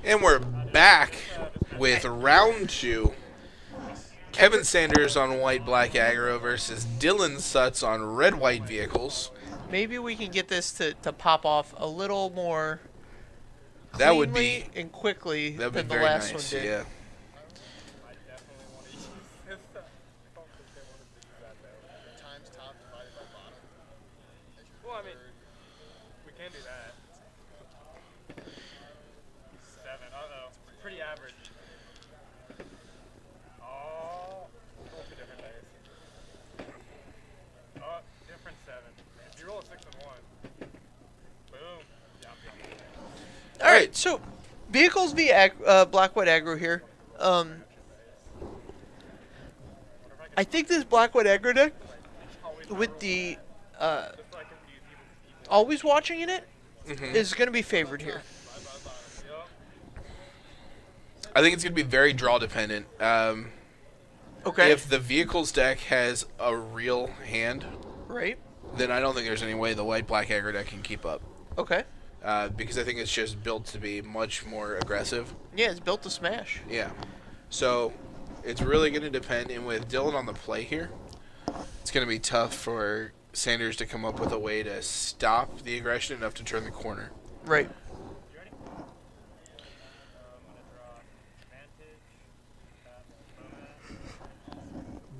And we're back with round two. Kevin Sanders on white-black aggro versus Dylan Sutts on red-white vehicles. Maybe we can get this to pop off a little more That would be cleanly and quickly than the very last one nice. did. Yeah. Well, I mean, we can do that. 7. Uh-oh. Pretty average. Oh. Roll 2 different dice. Oh, different 7. If you roll a 6 and 1. Boom. Yeah, I'm All right, so vehicles v black white aggro here. I think this black white aggro deck with the always watching in it is going to be favored here. I think it's going to be very draw dependent. Okay. If the vehicles deck has a real hand, Right. then I don't think there's any way the white-black aggro deck can keep up. Okay. Because I think it's just built to be much more aggressive. Yeah, it's built to smash. Yeah. So it's really going to depend. And with Dylan on the play here, it's going to be tough for Sanders to come up with a way to stop the aggression enough to turn the corner. Right.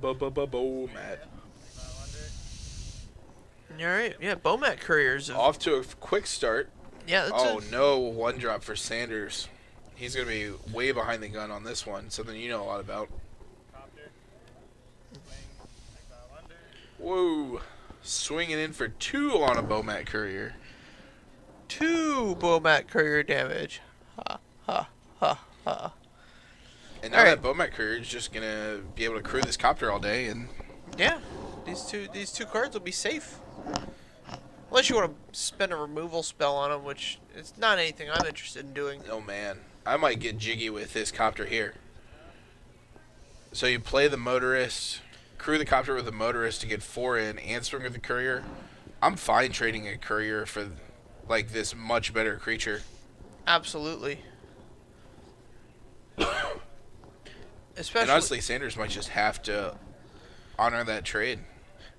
Matt. All right. Yeah, Bomat Couriers. Off to a quick start. Yeah. That's Oh, no. One drop for Sanders. He's going to be way behind the gun on this one. Something you know a lot about. Whoa. Swinging in for 2 on a Bomat Courier. 2 Bomat Courier damage. Ha, ha, ha, ha. And now that Bomat Courier is just going to be able to crew this copter all day. And yeah, these two cards will be safe. Unless you want to spend a removal spell on them, which is not anything I'm interested in doing. oh, man. I might get jiggy with this copter here. So you play the motorist, crew the copter with the motorist to get 4 in, and swing with the courier. I'm fine trading a courier for, like, this much better creature. Absolutely. Especially. And honestly, Sanders might just have to honor that trade.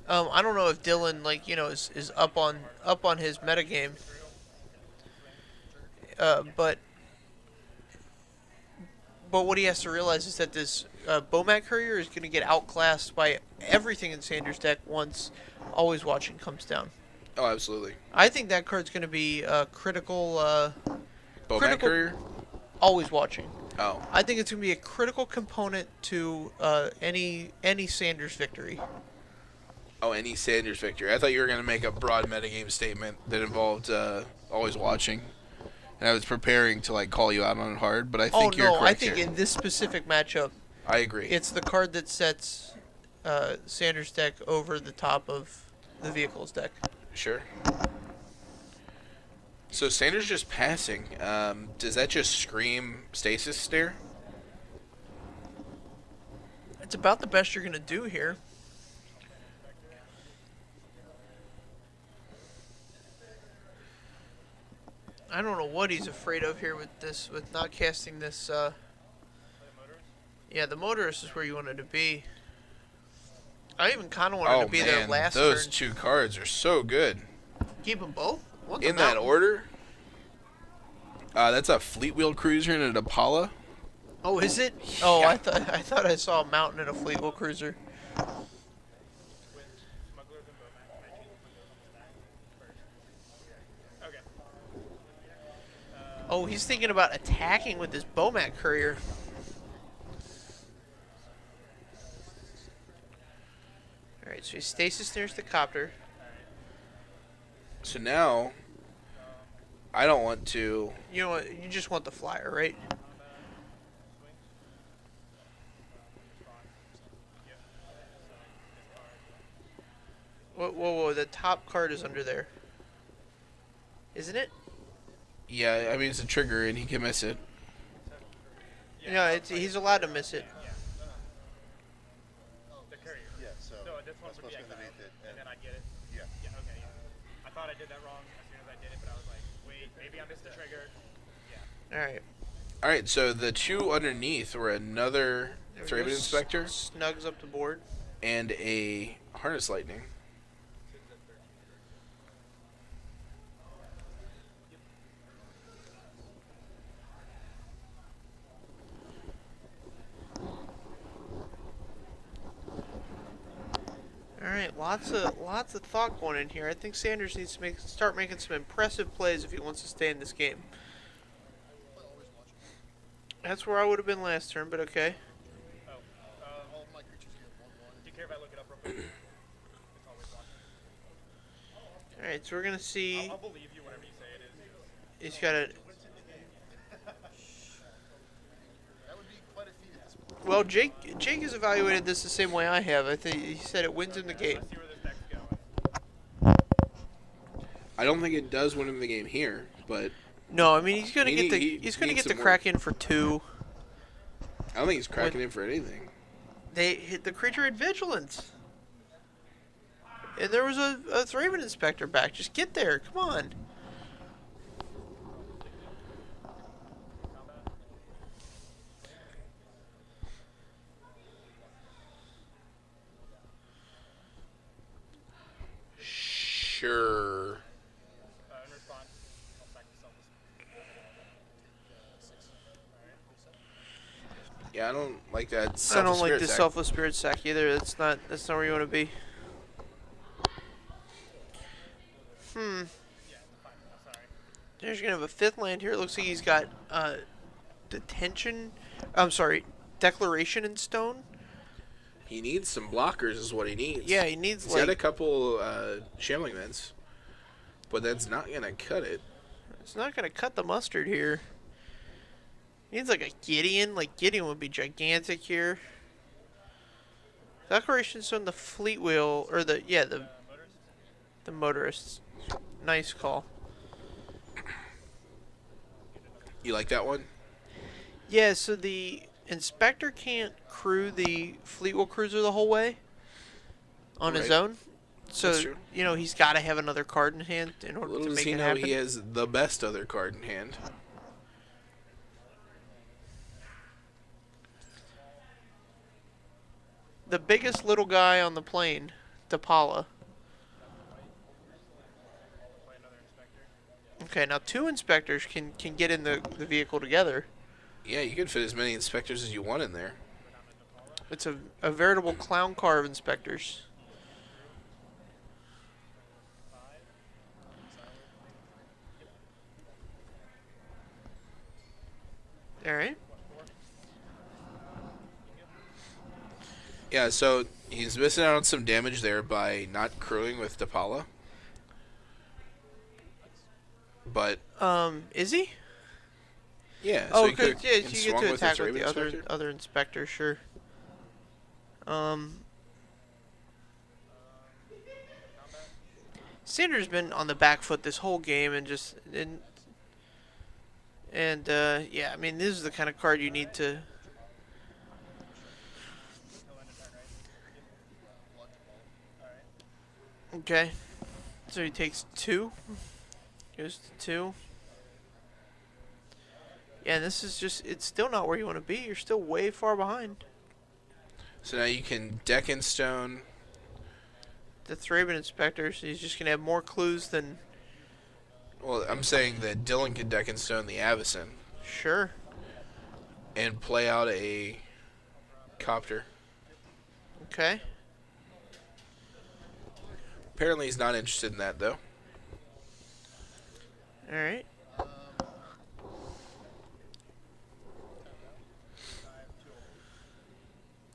I don't know if Dylan, like, you know, is up on his metagame. But what he has to realize is that this Bomat Courier is going to get outclassed by everything in Sanders' deck once Always Watching comes down. Oh, absolutely. I think that card's going to be critical. Bomat Courier? Always Watching. Oh. I think it's going to be a critical component to any Sanders victory. Oh, any Sanders victory. I thought you were going to make a broad metagame statement that involved always watching. And I was preparing to, like, call you out on it hard, but I think you're correct I think here. in this specific matchup, I agree. it's the card that sets Sanders' deck over the top of the vehicle's deck. Sure. So Sanders just passing. Does that just scream stasis stare? It's about the best you're going to do here. I don't know what he's afraid of here with this, with not casting this. Yeah, the motorist is where you wanted to be. I even kind of wanted to be there last those turn. 2 cards are so good. Keep them both? In that order? That's a Fleet Wheel Cruiser and an Impala. Oh, is it? Oh, Yeah. I thought I saw a mountain and a Fleet Wheel Cruiser. Oh, he's thinking about attacking with this Bomat Courier. Alright, so he stasis nears the copter. So now, I don't want to... You know what? You just want the flyer, right? Whoa, the top card is under there. Isn't it? Yeah, I mean, it's a trigger and he can miss it. No, he's allowed to miss it. So this one would be exiled, and then I get it. Yeah. Okay. I thought I did that wrong as soon as I did it, but I was like, wait, maybe I missed the trigger. Yeah. Alright. All right, so the two underneath were another There we Thraben go. Inspector Snugs up the board. and a Harness Lightning. All right, lots of thought going in here. I think Sanders needs to start making some impressive plays if he wants to stay in this game. That's where I would have been last turn, but okay. Oh, all my creatures get 1/1. Do you care if I look it up real quick? It's always watching. All right, so we're gonna see. I'll believe you whatever you say it is. He's got a. That would be quite a feat at this point. Well, Jake has evaluated this the same way I have. I think he said it wins him the game. Let's see where this deck's going. I don't think it does win him the game here, but No, I mean he's gonna He get the need- he's gonna needs get the some more. crack in for 2. I don't think he's cracking in for anything. They hit the creature had vigilance, and there was a Thraben Inspector back. Just get there, come on. Sure. In response, I'll sack the Selfless. Yeah, I don't like that. I don't Selfless like Spirit the sack. Selfless Spirit sack either. That's not where you want to be. Yeah, fine. Oh, sorry. There's gonna have a 5th land here. It looks like he's got detention. I'm sorry, Declaration in stone. He needs some blockers, is what he needs. Yeah, he needs He's got a like. couple Shambling Vents, but that's not gonna cut it. It's not gonna cut the mustard here. Needs like a Gideon. Like Gideon would be gigantic here. Declaration stone, the fleet wheel, or the motorists. Nice call. You like that one? Yeah, so the Inspector can't crew the fleet wheel cruiser the whole way on his Right. own. So, That's true. you know, he's got to have another card in hand in order Little to does make he it know happen. he has the best other card in hand. The biggest little guy on the plane, Depala. Play another Inspector. Okay, now 2 Inspectors can get in the vehicle together. Yeah, you can fit as many Inspectors as you want in there. It's a veritable clown car of Inspectors. Alright. Yeah, so he's missing out on some damage there by not crewing with Depala. But Is he? yeah, Oh, he could've good. Yeah, you get swung to with attack his with the Raven Inspector. other Inspector, sure. Sanders been on the back foot this whole game and yeah, I mean this is the kind of card you need to. Okay, so he takes 2. Goes to 2. Yeah, this is just—it's still not where you want to be. You're still way far behind. So now you can deck in stone. The Thraben Inspector, so he's just gonna have more clues than. Well, I'm saying that Dylan can deck in stone the Avacyn Sure. and play out a copter. Okay. Apparently he's not interested in that, though. All right.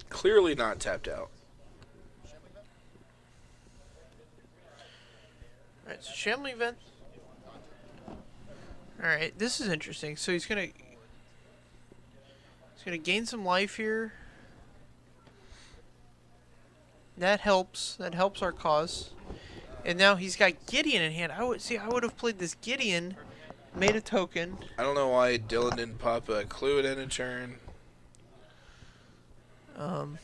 Clearly not tapped out. All right. So Shambling Vent. All right. This is interesting. So he's gonna gain some life here. That helps. That helps our cause. And now he's got Gideon in hand. I would have played this Gideon, made a token. I don't know why Dylan didn't pop a clue at end of turn. Alright,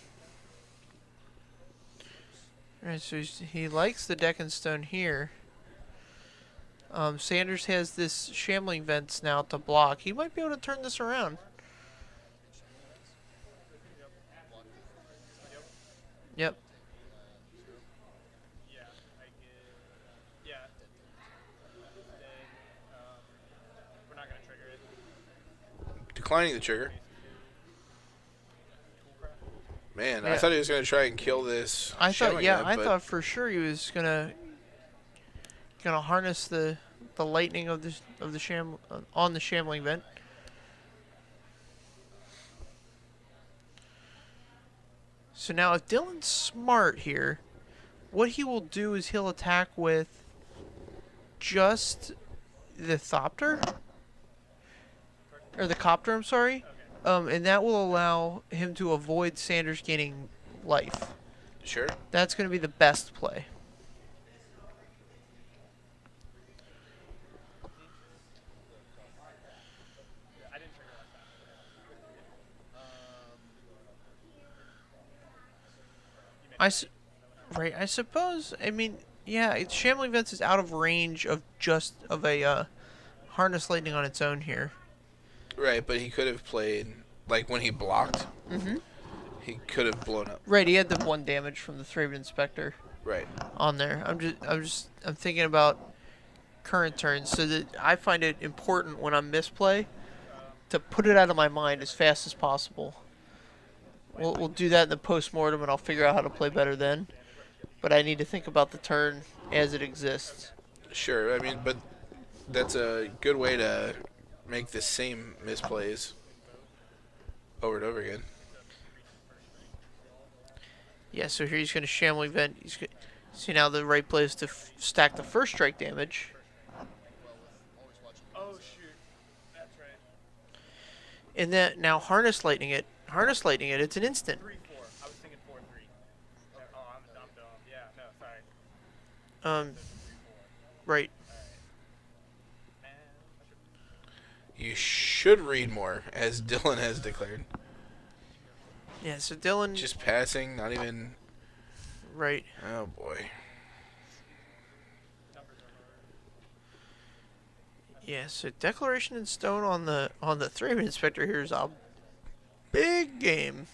so he likes the deck and stone here. Sanders has this shambling vents now to block. He might be able to turn this around. Yep. Yeah, I get. Yeah. Then, we're not gonna trigger it. Declining the trigger. Man, I Yeah. thought he was going to try and kill this. I thought, showing yeah, it, I but thought for sure he was gonna harness the lightning of the on the shambling vent. So now, if Dylan's smart here, what he will do is he'll attack with just the Thopter or the Copter. I'm sorry, and that will allow him to avoid Sanders gaining life. Sure. That's going to be the best play. I didn't trigger like that. Right, I suppose. I mean, yeah, Shambling Vents is out of range of a Harness Lightning on its own here. Right, but he could have played, like when he blocked, Mm-hmm. he could have blown up. Right, he had the 1 damage from the Thraven Inspector Right. on there. I'm thinking about current turns, so that I find it important when I'm misplay to put it out of my mind as fast as possible. We'll do that in the post-mortem, and I'll figure out how to play better then. But I need to think about the turn as it exists. Sure, I mean, but that's a good way to make the same misplays over and over again. Yeah, so here he's going to Shambling Vent. See, now the right play is to stack the first strike damage. Oh shoot, that's right. And then now Harness Lightning it. Harness Lightning it, it's an instant. 3-4. I was thinking 4-3. Oh, I'm dumb. Yeah, no, sorry. Right. Man, You should read more, as Dylan has declared. Yeah, so Dylan... Just passing, not even... Right. Oh, boy. Yeah, so Declaration in Stone on the Thraven Inspector here is a big game.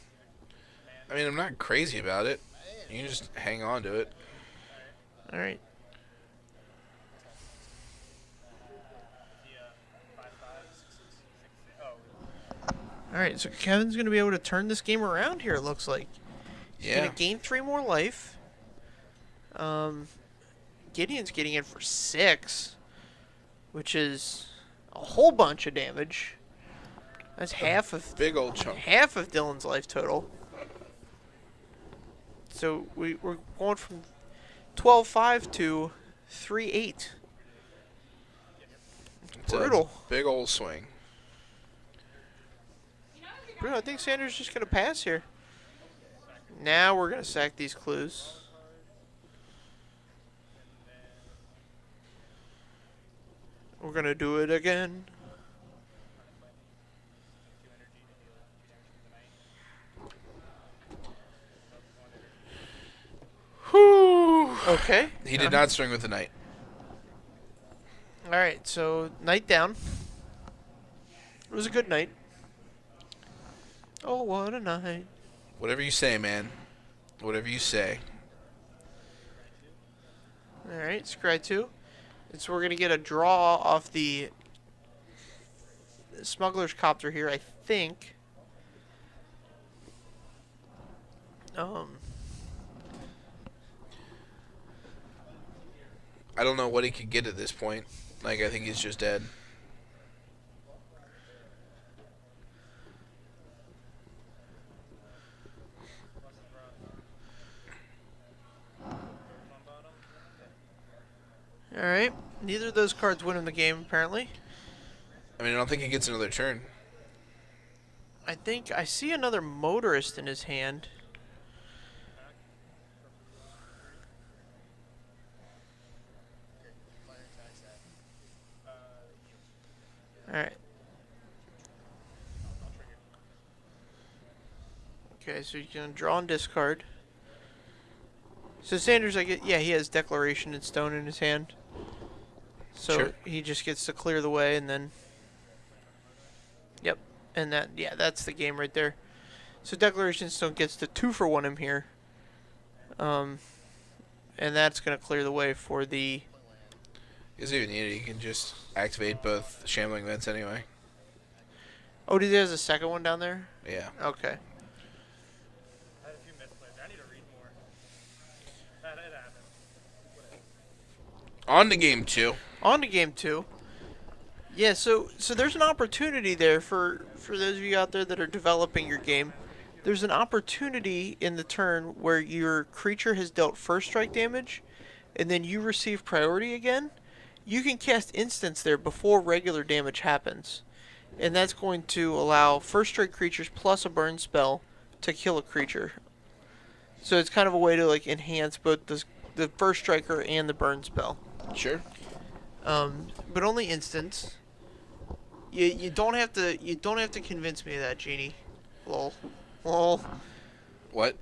I mean, I'm not crazy about it. You can just hang on to it. All right. All right, so Kevin's going to be able to turn this game around here, it looks like. He's Yeah. going to gain 3 more life. Gideon's getting in for 6, which is a whole bunch of damage. That's half of Big old chunk. Dylan's life total. So we're going from 12-5 to 3-8. It's a Brutal. big old swing. Brutal. I think Sanders is just going to pass here. Now we're going to sack these clues. We're going to do it again. Whew. Okay. He did not swing with the knight. All right, so night down. It was a good night. Oh, what a night. Whatever you say, man. Whatever you say. All right, scry 2. And so we're going to get a draw off the Smuggler's Copter here, I think. I don't know what he could get at this point. Like, I think he's just dead. All right. Neither of those cards win him the game, apparently. I mean, I don't think he gets another turn. I think I see another Motorist in his hand. All right. Okay, so he's gonna draw and discard. So Sanders, yeah, he has Declaration and Stone in his hand. So Sure. he just gets to clear the way, and then. Yep, and that's the game right there. So Declaration Stone gets the 2-for-1 him here. And that's going to clear the way for the... He doesn't even need it. He can just activate both Shambling Vents anyway. Oh, did he have a second one down there? Yeah. Okay. I had a few misplays. I need to read more. That happened. On to game 2. On to game 2. Yeah, so there's an opportunity there for those of you out there that are developing your game. There's an opportunity in the turn where your creature has dealt first strike damage, and then you receive priority again. You can cast instants there before regular damage happens, and that's going to allow first strike creatures plus a burn spell to kill a creature. So it's kind of a way to like enhance both the first striker and the burn spell. Sure. But only instants. You don't have to convince me of that, Genie. Lol. What?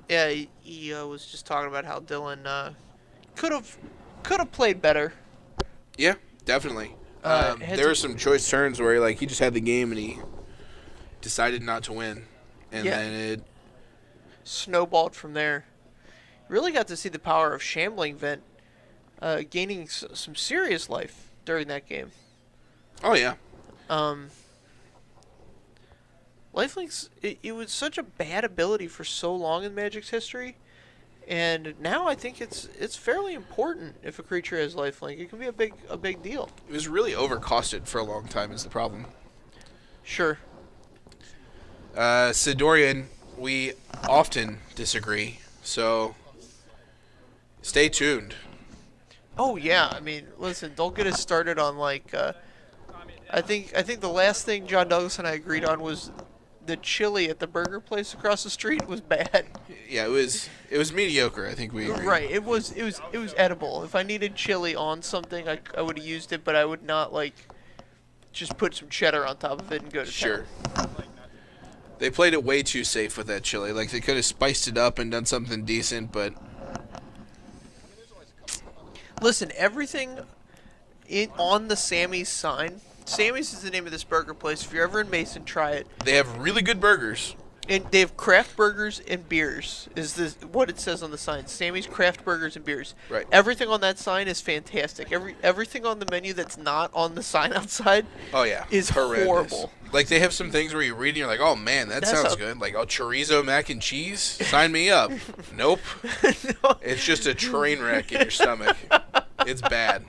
Yeah, he was just talking about how Dylan could have played better. Yeah, definitely. Had There some- were some choice turns where he just had the game and he decided not to win, and Yeah. then it. Snowballed from there. Really got to see the power of Shambling Vent gaining some serious life during that game. Oh yeah. Lifelinks, it was such a bad ability for so long in Magic's history, and now I think it's fairly important if a creature has lifelink. It can be a big deal. It was really overcosted for a long time. Is the problem? Sure. Sidorian, we often disagree, so stay tuned. Oh yeah, I mean, listen, don't get us started on like. I think the last thing John Douglas and I agreed on was the chili at the burger place across the street was bad. Yeah, it was mediocre. I think we agree. Right. It was edible. If I needed chili on something, I would have used it, but I would not like just put some cheddar on top of it and go to Sure. town. They played it way too safe with that chili. Like they could have spiced it up and done something decent, but Listen, everything on the Sammy's sign. Sammy's is the name of this burger place. If you're ever in Mason, try it. they have really good burgers. And they have craft burgers and beers. Is this what it says on the sign? Sammy's craft burgers and beers. Right. Everything on that sign is fantastic. Everything on the menu that's not on the sign outside Oh yeah, is horrendous. horrible. Like they have some things where you read and you're like, oh man, that That's sounds a- good. Like chorizo mac and cheese, sign me up. Nope, No. it's just a train wreck in your stomach. It's bad.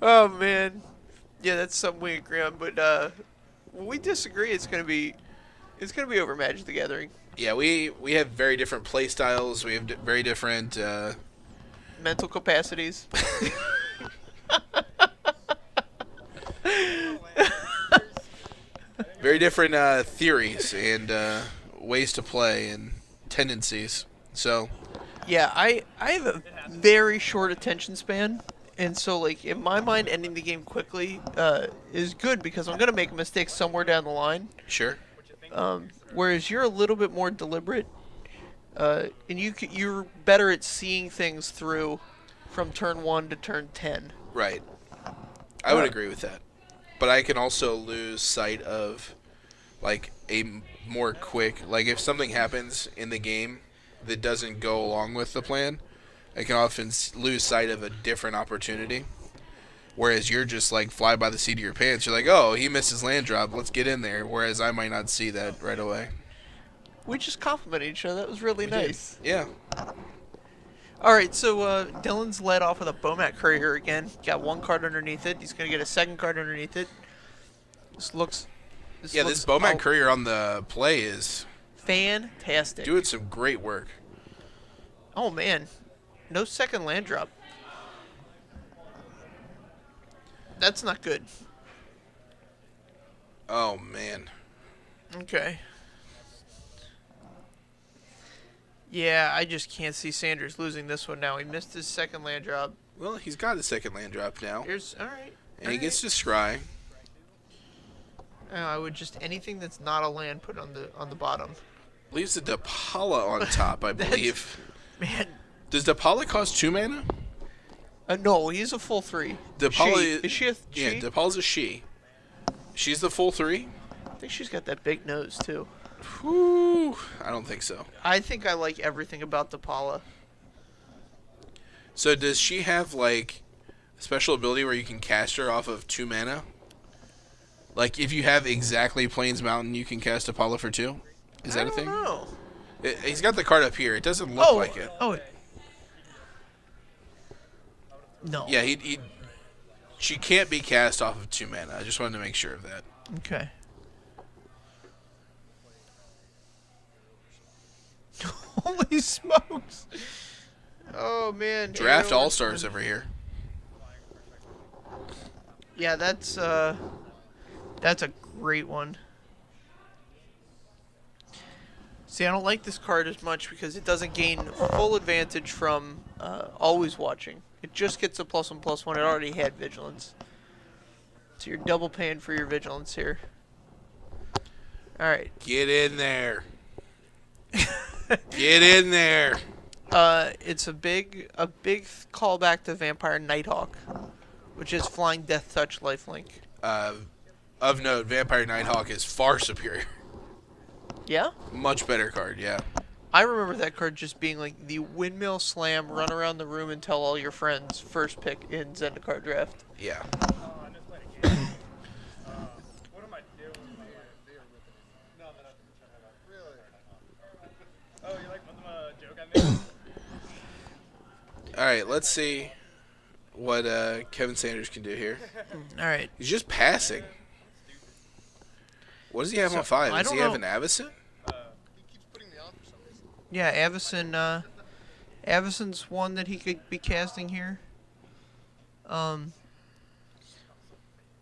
Oh man, yeah, that's something we agree on. But when we disagree, it's gonna be over Magic the Gathering. Yeah, we have very different play styles. We have very different. Mental capacities. Very different theories and ways to play and tendencies. So Yeah, I have a very short attention span, and so like in my mind, ending the game quickly is good because I'm gonna make a mistake somewhere down the line. sure. Whereas you're a little bit more deliberate, and you're better at seeing things through from turn 1 to turn 10. Right. I would Uh, agree with that. But I can also lose sight of like more quick, like if something happens in the game that doesn't go along with the plan, I can often lose sight of a different opportunity. Whereas you're just like fly by the seat of your pants. You're like, oh, he missed his land drop. Let's get in there. Whereas I might not see that right away. We just complimented each other. That was really nice. Yeah. All right, so Dylan's led off with a Bomat Courier again. Got one card underneath it. He's gonna get a second card underneath it. This looks Bowman Courier on the play is fantastic. doing some great work. Oh man, no second land drop. That's not good. Oh man. Okay. Yeah, I just can't see Sanders losing this one now. He missed his second land drop. Well, he's got a second land drop now, Here's all right. and he gets to scry. I would just anything that's not a land put on the bottom. Leaves the Dapala on top, I That's- believe. Man, Does Dapala cost 2 mana? No, he's a full 3. DePaula Is she a Yeah, she? DePaula's a she. She's the full 3? I think she's got that big nose, too. Whew, I don't think so. I think I like everything about DePaula. So does she have, like, a special ability where you can cast her off of 2 mana? Like, if you have exactly Plains Mountain, you can cast DePaula for 2? Is that a thing? I don't know. He's got the card up here. It doesn't look like it. Oh. No. Yeah, she can't be cast off of 2 mana. I just wanted to make sure of that. Okay. Holy smokes! Oh man. Draft Aggro All-Stars over here. Yeah, that's a great one. See, I don't like this card as much because it doesn't gain full advantage from always watching. It just gets a +1/+1. It already had vigilance. So you're double paying for your vigilance here. Alright. Get in there. Get in there. It's a big callback to Vampire Nighthawk, which is Flying Death Touch lifelink. Of note, Vampire Nighthawk is far superior. Yeah? Much better card, yeah. I remember that card just being like the windmill slam, run around the room and tell all your friends first pick in Zendikar draft. Yeah. Oh, I just played a game. What am I doing? They are ripping it. No, no, no. Really? Oh, you like a joke I made? Alright, let's see what Kevin Sanders can do here. Alright. He's just passing. What does he have So, on 5? I Does don't he have know. an Avacyn? He keeps putting me on for some reason. Yeah, Avacyn's one that he could be casting here.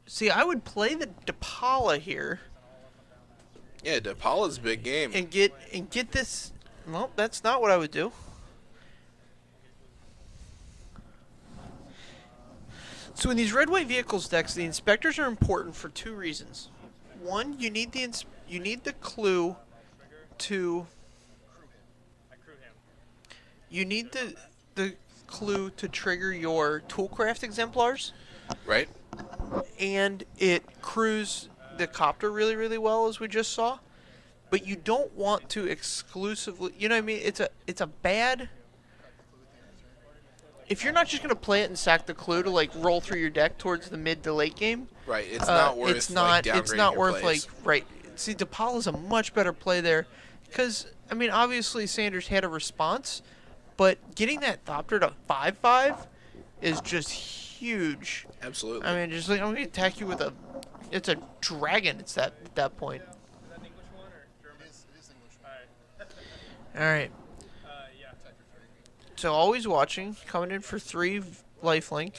See, I would play the DePaula here Yeah, DePaula's big game. and get this. Well, that's not what I would do. So in these red white vehicles decks, the inspectors are important for 2 reasons. One, you need the clue to. I crew him. You need the clue to trigger your toolcraft exemplars, Right? and it crews the copter really, really well, as we just saw. But you don't want to exclusively, you know what I mean? It's a bad. If you're not just gonna play it and sack the clue to like roll through your deck towards the mid to late game, Right. It's not worth it's not downgrading your worth plays. like right. See, DePaula's a much better play there, because I mean, obviously Sanders had a response, but getting that Thopter to 5/5 is just huge. Absolutely. I mean, just like I'm gonna attack you with it's a dragon. It's at that point. Is that an English one or German? It is English. Alright. All right. Yeah. So always watching, coming in for 3 lifelink.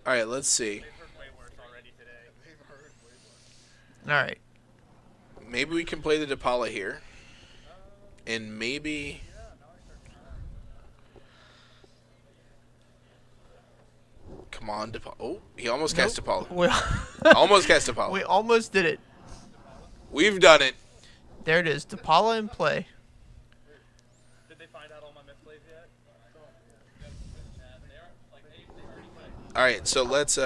Alright, let's see. They've heard way worse already today. They've heard way more. All right. Maybe we can play the DePaula here. And maybe... Come on, DePaula. Oh, he almost cast DePaula. We, Almost cast DePaula. we almost did it. We've done it. There it is. DePaula in play. Did they find out all my misplays yet? Alright, so let's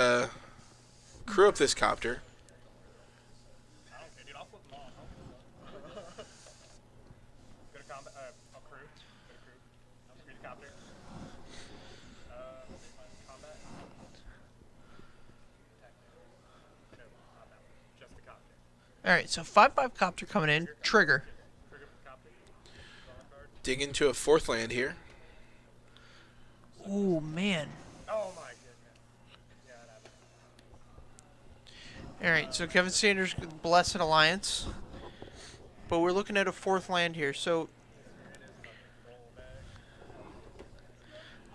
crew up this copter. I don't care, dude. I'll flip them all. Go to combat. I'll crew. Go to crew. I'll crew the copter. Combat. No, not that one. Just the copter. All right. So 5/5 copter coming in. Trigger. Trigger for the copter. Dig into a 4th land here. Oh man. Oh my goodness. Yeah, that happened. All right. So Kevin Sanders Blessed Alliance, but we're looking at a 4th land here. So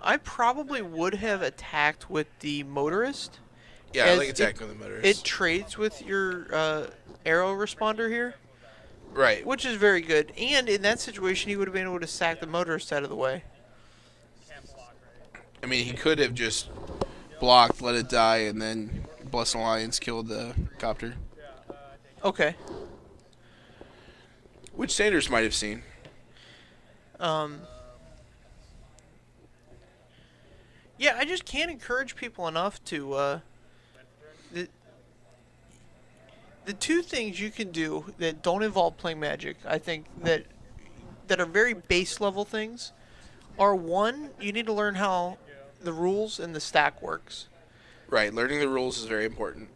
I probably would have attacked with the motorist. Yeah, I As like attacking with the motorist. It trades with your arrow responder here, Right. which is very good. And in that situation, he would have been able to sack the motorist out of the way. Can't block, right? I mean, he could have just blocked, let it die, and then Blessed Alliance killed the copter. Okay. Which Sanders might have seen. Yeah, I just can't encourage people enough to. The, the two things you can do that don't involve playing Magic, I think that are very base level things, are one, you need to learn how the rules and the stack works. Right. Learning the rules is very important.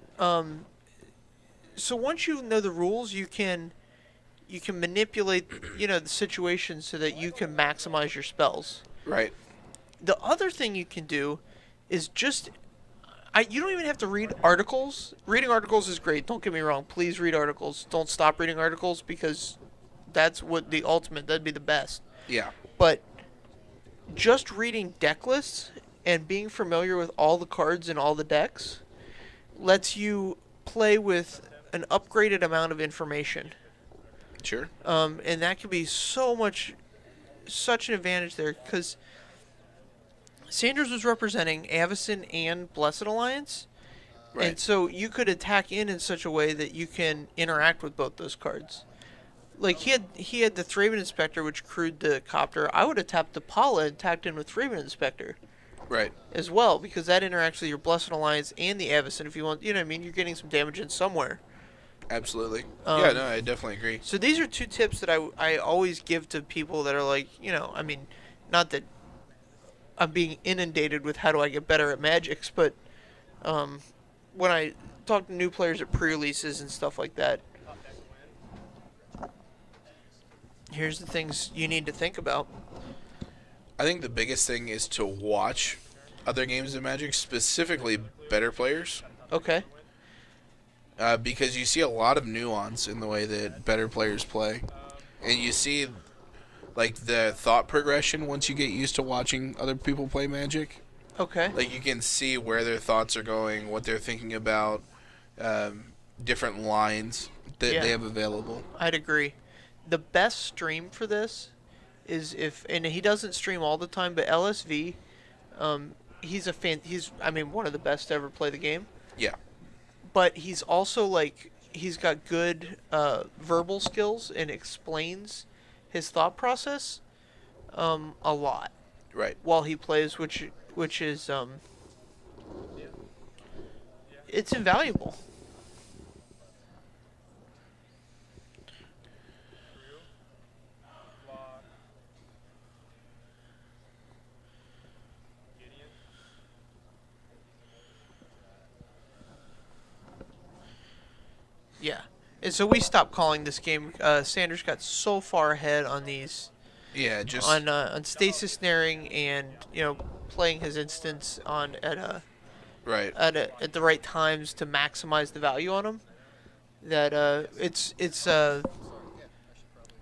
So once you know the rules, you can manipulate the situation so that you can maximize your spells. Right. The other thing you can do is you don't even have to read articles. Reading articles is great. Don't get me wrong. Please read articles. Don't stop reading articles because that's what the ultimate. That'd be the best. Yeah. But just reading deck lists and being familiar with all the cards in all the decks lets you play with an upgraded amount of information. Sure. And that could be such an advantage there because Sanders was representing Avacyn and Blessed Alliance. Right. And so you could attack in such a way that you can interact with both those cards. Like he had the Thraben Inspector, which crewed the Copter. I would have tapped the Pala and tapped in with Thraben Inspector Right. as well, because that interacts with your Blessed Alliance and the Avacyn. If you want, you know what I mean, you're getting some damage in somewhere. Absolutely. Yeah, no, I definitely agree. So these are two tips that I always give to people that are like, I mean, not that I'm being inundated with how do I get better at Magics, but when I talk to new players at pre-releases and stuff like that, here's the things you need to think about. I think the biggest thing is to watch other games of Magic, specifically better players, Okay. because you see a lot of nuance in the way that better players play, and you see like the thought progression once you get used to watching other people play Magic. Okay. Like you can see where their thoughts are going, what they're thinking about, different lines that Yeah. they have available. I'd agree. The best stream for this is and he doesn't stream all the time, but LSV, he's one of the best to ever play the game. Yeah. But he's also he's got good verbal skills and explains his thought process a lot Right. while he plays, which is it's invaluable. Lock. Gideon. Yeah. And so we stopped calling this game. Sanders got so far ahead on these Yeah. Just on stasis snaring and playing his instance on right. at the right times to maximize the value on him. That it's Yeah, I should probably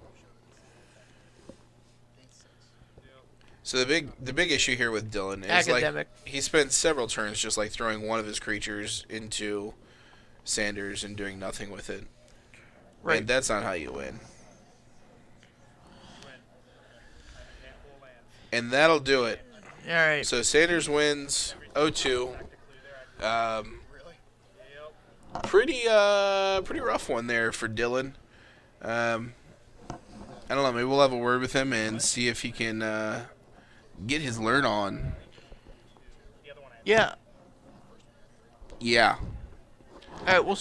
So the big issue here with Dylan is Academic. like he spent several turns just like throwing one of his creatures into Sanders and doing nothing with it. right. And that's not how you win. Handful of lands. And that'll do it. All right. So Sanders wins 0-2. really. Yep. Pretty rough one there for Dylan. I don't know. Maybe we'll have a word with him and see if he can get his learn on. The other one I Yeah. Yeah. All right. We'll